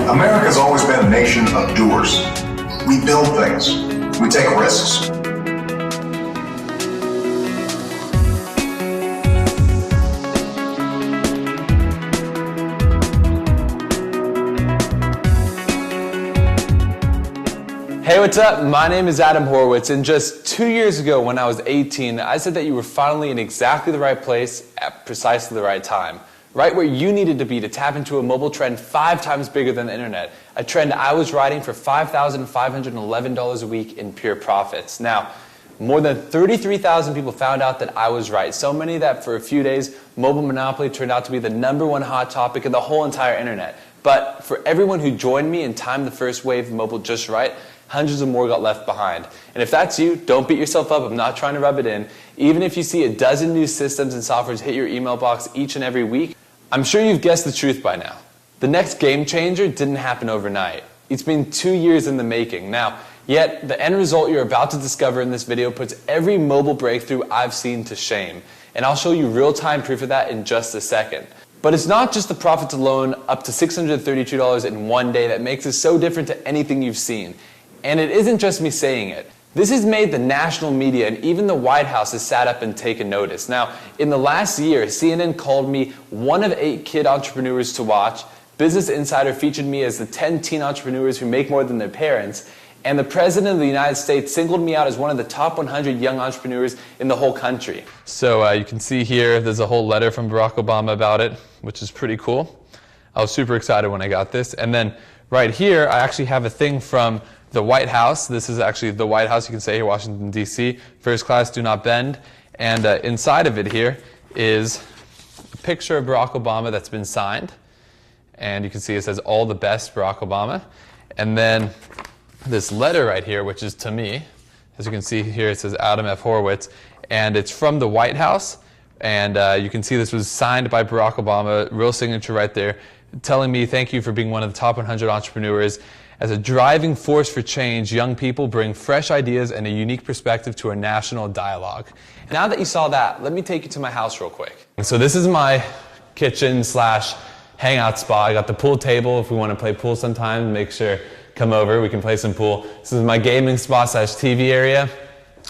America's always been a nation of doers. We build things. We take risks. Hey, what's up? My name is Adam Horowitz, and just 2 years ago when I was 18, I said that you were finally in exactly the right place at precisely the right time. Right where you needed to be to tap into a mobile trend 5 times bigger than the internet. A trend I was riding for $5,511 a week in pure profits. Now, more than 33,000 people found out that I was right. So many that for a few days, mobile monopoly turned out to be the #1 hot topic of the whole entire internet. But for everyone who joined me and timed the first wave of mobile just right, hundreds of more got left behind. And if that's you, don't beat yourself up. I'm not trying to rub it in. Even if you see a dozen new systems and softwares hit your email box each and every week, I'm sure you've guessed the truth by now. The next game changer didn't happen overnight. It's been 2 years in the making. Now, yet the end result you're about to discover in this video puts every mobile breakthrough I've seen to shame. And I'll show you real-time proof of that in just a second. But it's not just the profits alone, up to $632 in one day, that makes it so different to anything you've seen. And it isn't just me saying it. This has made the national media and even the White House has sat up and taken notice. Now, in the last year, CNN called me one of 8 kid entrepreneurs to watch. Business Insider featured me as the 10 teen entrepreneurs who make more than their parents. And the President of the United States singled me out as one of the top 100 young entrepreneurs in the whole country. So you can see here, there's a whole letter from Barack Obama about it, which is pretty cool. I was super excited when I got this. And then right here, I actually have a thing from the White House. This is actually the White House, you can say here, Washington, D.C. First class, do not bend. And inside of it here is a picture of Barack Obama that's been signed. And you can see it says, "All the best, Barack Obama." And then this letter right here, which is to me. As you can see here, it says Adam F. Horowitz. And it's from the White House. And you can see this was signed by Barack Obama, real signature right there, telling me thank you for being one of the top 100 entrepreneurs. As a driving force for change, young people bring fresh ideas and a unique perspective to our national dialogue. Now that you saw that, let me take you to my house real quick. So this is my kitchen / hangout spot. I got the pool table if we want to play pool sometime. Make sure, come over, we can play some pool. This is my gaming spot / TV area.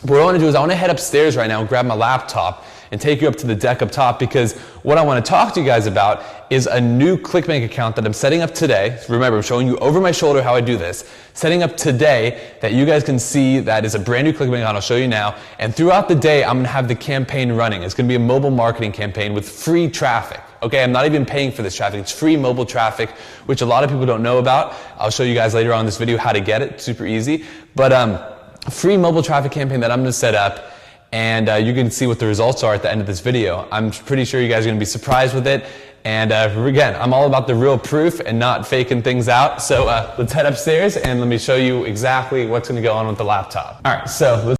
But what I want to do is I want to head upstairs right now and grab my laptop and take you up to the deck up top, because what I want to talk to you guys about is a new ClickBank account that I'm setting up today. Remember, I'm showing you over my shoulder how I do this. Setting up today that you guys can see that is a brand new ClickBank account. I'll show you now. And throughout the day, I'm going to have the campaign running. It's going to be a mobile marketing campaign with free traffic. Okay, I'm not even paying for this traffic. It's free mobile traffic, which a lot of people don't know about. I'll show you guys later on in this video how to get it. Super easy. But a free mobile traffic campaign that I'm going to set up. And you can see what the results are at the end of this video. I'm pretty sure you guys are going to be surprised with it. And again, I'm all about the real proof and not faking things out. So let's head upstairs and let me show you exactly what's going to go on with the laptop. All right, so let's